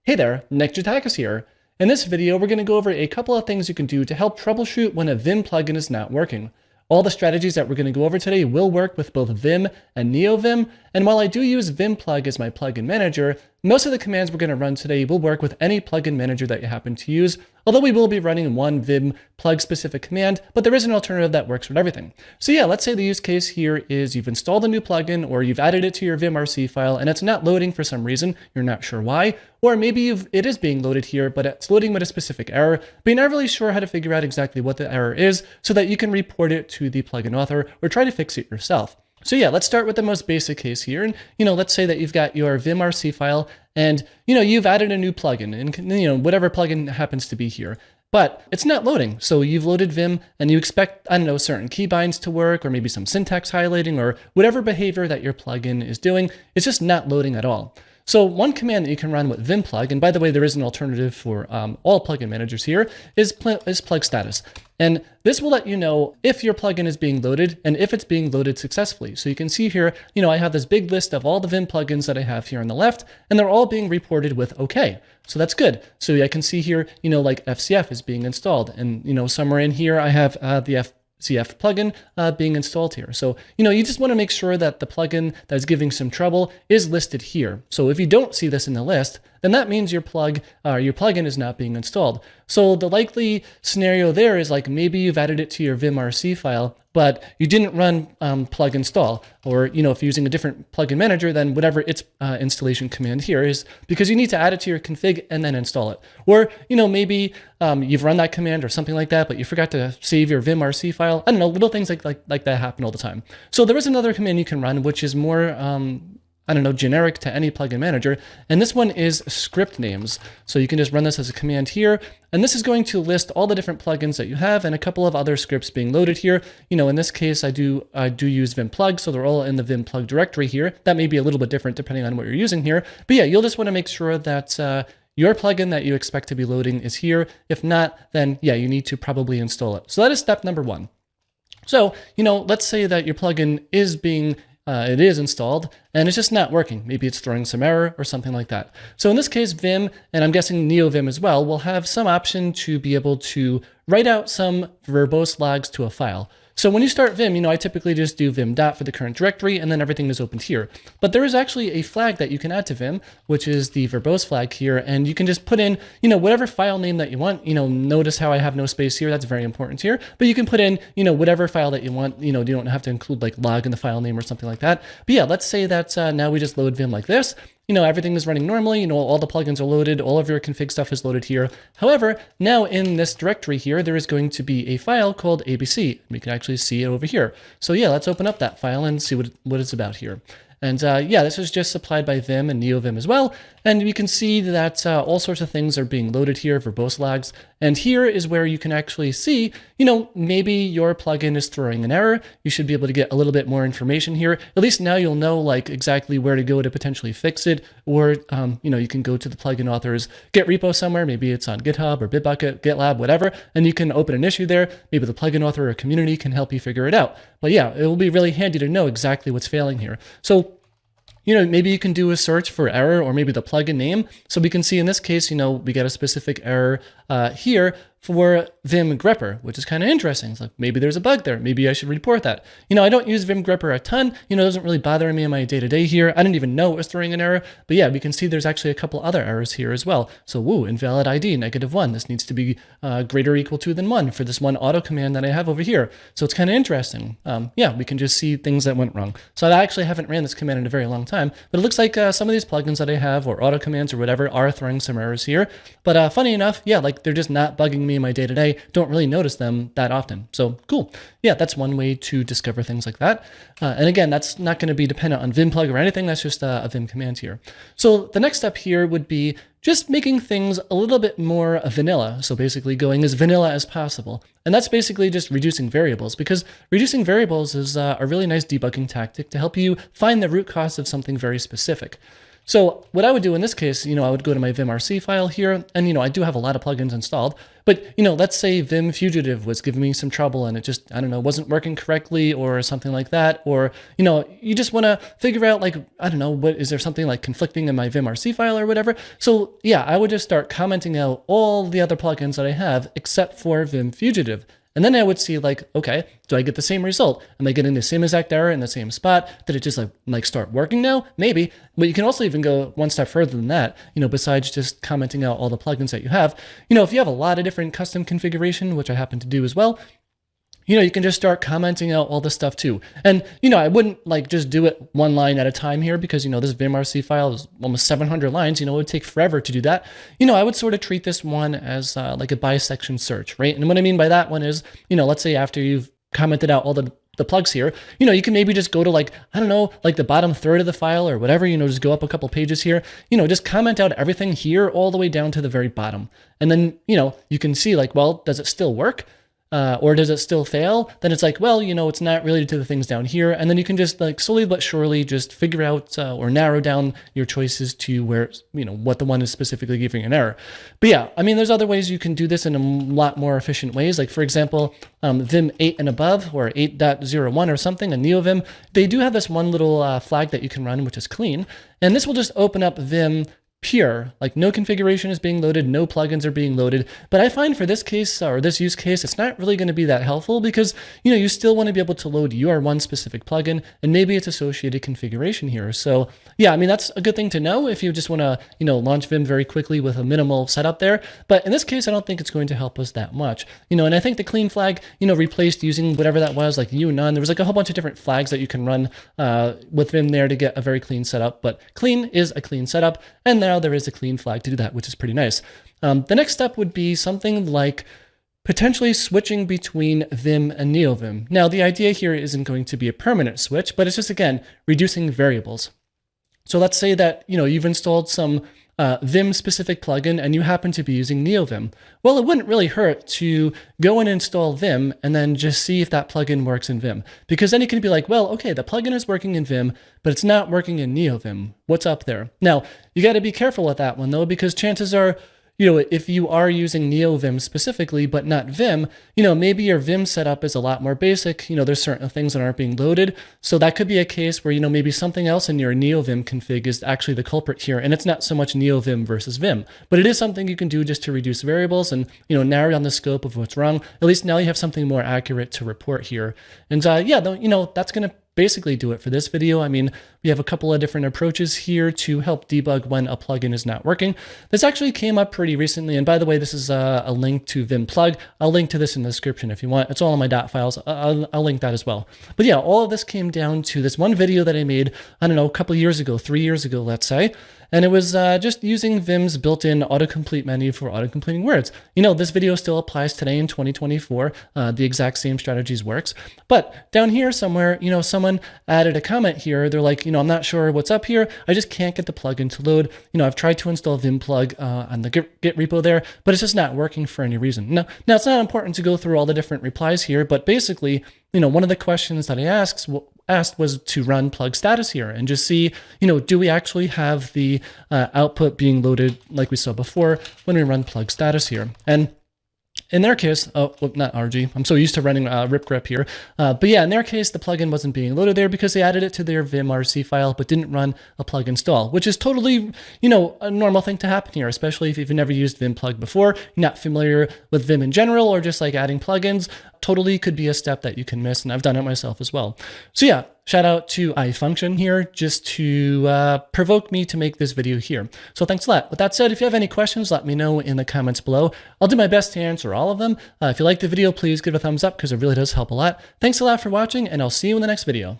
Hey there, Nectartacus here. In this video, we're going to go over a couple of things you can do to help troubleshoot when a Vim plugin is not working. All the strategies that we're going to go over today will work with both Vim and Neovim, and while I do use Vimplug as my plugin manager, most of the commands we're going to run today will work with any plugin manager that you happen to use, although we will be running one Vim plug specific command, but there is an alternative that works with everything. So yeah, let's say the use case here is you've installed a new plugin or you've added it to your vimrc file and it's not loading for some reason, you're not sure why, or maybe it is being loaded here, but it's loading with a specific error, but you're not really sure how to figure out exactly what the error is so that you can report it to the plugin author or try to fix it yourself. So yeah, let's start with the most basic case here. And, let's say that you've got your vimrc file and, you've added a new plugin and, whatever plugin happens to be here, but it's not loading. So you've loaded Vim and you expect, certain keybinds to work or maybe some syntax highlighting or whatever behavior that your plugin is doing. It's just not loading at all. So one command that you can run with Vimplug, and by the way, there is an alternative for all plugin managers here, is plug status. And this will let you know if your plugin is being loaded and if it's being loaded successfully. So you can see here, I have this big list of all the Vim plugins that I have here on the left, and they're all being reported with OK. So that's good. So I can see here, like FCF is being installed. And, somewhere in here, I have the FCF plugin being installed here. So, you just want to make sure that the plugin that is giving some trouble is listed here. So if you don't see this in the list, then that means your plugin is not being installed. So the likely scenario there is like maybe you've added it to your vimrc file, but you didn't run plug install, or if you're using a different plugin manager, then whatever its installation command here is, because you need to add it to your config and then install it. Or maybe you've run that command or something like that, but you forgot to save your vimrc file. I don't know, little things like that happen all the time. So there is another command you can run, which is more generic to any plugin manager. And this one is script names. So you can just run this as a command here. And this is going to list all the different plugins that you have and a couple of other scripts being loaded here. In this case, I do use Vimplug, so they're all in the Vimplug directory here. That may be a little bit different depending on what you're using here. But yeah, you'll just want to make sure that your plugin that you expect to be loading is here. If not, then yeah, you need to probably install it. So that is step number one. So, let's say that your plugin is it is installed and it's just not working. Maybe it's throwing some error or something like that. So in this case, Vim, and I'm guessing Neovim as well, will have some option to be able to write out some verbose logs to a file. So when you start Vim, I typically just do vim dot for the current directory and then everything is opened here. But there is actually a flag that you can add to Vim, which is the verbose flag here. And you can just put in, whatever file name that you want. Notice how I have no space here. That's very important here. But you can put in, whatever file that you want. You don't have to include like log in the file name or something like that. But yeah, let's say that now we just load Vim like this. Everything is running normally, all the plugins are loaded, all of your config stuff is loaded here. However, now in this directory here, there is going to be a file called ABC. We can actually see it over here. So yeah, let's open up that file and see what it's about here. And yeah, this is just supplied by Vim and Neovim as well. And we can see that all sorts of things are being loaded here, verbose logs. And here is where you can actually see, maybe your plugin is throwing an error. You should be able to get a little bit more information here. At least now you'll know like exactly where to go to potentially fix it. Or, you can go to the plugin author's Git repo somewhere. Maybe it's on GitHub or Bitbucket, GitLab, whatever. And you can open an issue there. Maybe the plugin author or community can help you figure it out. But yeah, it will be really handy to know exactly what's failing here. So maybe you can do a search for error or maybe the plugin name. So we can see in this case, we get a specific error here for Vim grepper, which is kind of interesting. It's like maybe there's a bug there. Maybe I should report that. I don't use Vim grepper a ton. It doesn't really bother me in my day-to-day here. I didn't even know it was throwing an error. But yeah, we can see there's actually a couple other errors here as well. So invalid ID, -1. This needs to be greater or equal to than 1 for this one auto command that I have over here. So it's kind of interesting. Yeah, we can just see things that went wrong. So I actually haven't ran this command in a very long time, but it looks like some of these plugins that I have or auto commands or whatever are throwing some errors here. But funny enough, yeah, like they're just not bugging me in my day-to-day. Don't really notice them that often. So cool. Yeah, that's one way to discover things like that. And again, that's not going to be dependent on Vimplug or anything. That's just a Vim command here. So the next step here would be just making things a little bit more vanilla. So basically going as vanilla as possible. And that's basically just reducing variables, because reducing variables is a really nice debugging tactic to help you find the root cause of something very specific. So what I would do in this case, I would go to my vimrc file here, and I do have a lot of plugins installed, but let's say Vim Fugitive was giving me some trouble and it just, I don't know, wasn't working correctly or something like that. Or, you just want to figure out like, I don't know, what is there something like conflicting in my vimrc file or whatever. So yeah, I would just start commenting out all the other plugins that I have except for Vim Fugitive. And then I would see like, okay, do I get the same result? Am I getting the same exact error in the same spot? Did it just like start working now? Maybe. But you can also even go one step further than that, besides just commenting out all the plugins that you have. If you have a lot of different custom configuration, which I happen to do as well, you can just start commenting out all this stuff too. And, I wouldn't like just do it one line at a time here because, this vimrc file is almost 700 lines, it would take forever to do that. I would sort of treat this one as like a bisection search, right? And what I mean by that one is, let's say after you've commented out all the plugs here, you can maybe just go to like, I don't know, like the bottom third of the file or whatever, just go up a couple pages here, just comment out everything here all the way down to the very bottom. And then, you can see like, well, does it still work? Or does it still fail? Then it's like, well, it's not related to the things down here. And then you can just like slowly but surely just figure out or narrow down your choices to where, what the one is specifically giving an error. But yeah, I mean, there's other ways you can do this in a lot more efficient ways. Like for example, Vim 8 and above or 8.01 or something, and Neovim, they do have this one little flag that you can run, which is clean. And this will just open up Vim pure, like no configuration is being loaded, no plugins are being loaded. But I find for this case or this use case, it's not really going to be that helpful because, you still want to be able to load your one specific plugin and maybe its associated configuration here. So yeah, I mean, that's a good thing to know if you just want to, launch Vim very quickly with a minimal setup there. But in this case, I don't think it's going to help us that much, and I think the clean flag, replaced using whatever that was, like none. There was like a whole bunch of different flags that you can run with Vim there to get a very clean setup, but clean is a clean setup. And now there is a clean flag to do that, which is pretty nice. The next step would be something like potentially switching between Vim and Neovim. Now, the idea here isn't going to be a permanent switch, but it's just, again, reducing variables. So let's say that, you've installed some Vim specific plugin and you happen to be using Neovim. Well, it wouldn't really hurt to go and install Vim and then just see if that plugin works in Vim. Because then you can be like, well, okay, the plugin is working in Vim, but it's not working in Neovim. What's up there? Now, you got to be careful with that one though, because chances are, if you are using Neovim specifically, but not Vim, maybe your Vim setup is a lot more basic. There's certain things that aren't being loaded. So that could be a case where, maybe something else in your Neovim config is actually the culprit here. And it's not so much Neovim versus Vim, but it is something you can do just to reduce variables and, narrow down the scope of what's wrong. At least now you have something more accurate to report here. And yeah, that's going to basically do it for this video. I mean, we have a couple of different approaches here to help debug when a plugin is not working. This actually came up pretty recently. And by the way, this is a link to Vim plug. I'll link to this in the description if you want. It's all in my dot files. I'll link that as well. But yeah, all of this came down to this one video that I made, I don't know, a couple of years ago, 3 years ago, let's say. And it was just using Vim's built-in autocomplete menu for autocompleting words. This video still applies today in 2024. The exact same strategies works. But down here somewhere, someone added a comment here. They're like, I'm not sure what's up here. I just can't get the plugin to load. I've tried to install Vim plug on the Git repo there, but it's just not working for any reason. Now it's not important to go through all the different replies here, but basically, one of the questions that I asked was to run plug status here and just see, do we actually have the output being loaded like we saw before when we run plug status here. And in their case, not RG, I'm so used to running rip grep here. But yeah, in their case, the plugin wasn't being loaded there because they added it to their vimrc file, but didn't run a plug install, which is totally, a normal thing to happen here, especially if you've never used Vim plug before, you're not familiar with Vim in general, or just like adding plugins. Totally could be a step that you can miss, and I've done it myself as well. So yeah, shout out to iFunction here just to provoke me to make this video here. So thanks a lot. With that said, if you have any questions, let me know in the comments below. I'll do my best to answer all of them. If you like the video, please give it a thumbs up because it really does help a lot. Thanks a lot for watching, and I'll see you in the next video.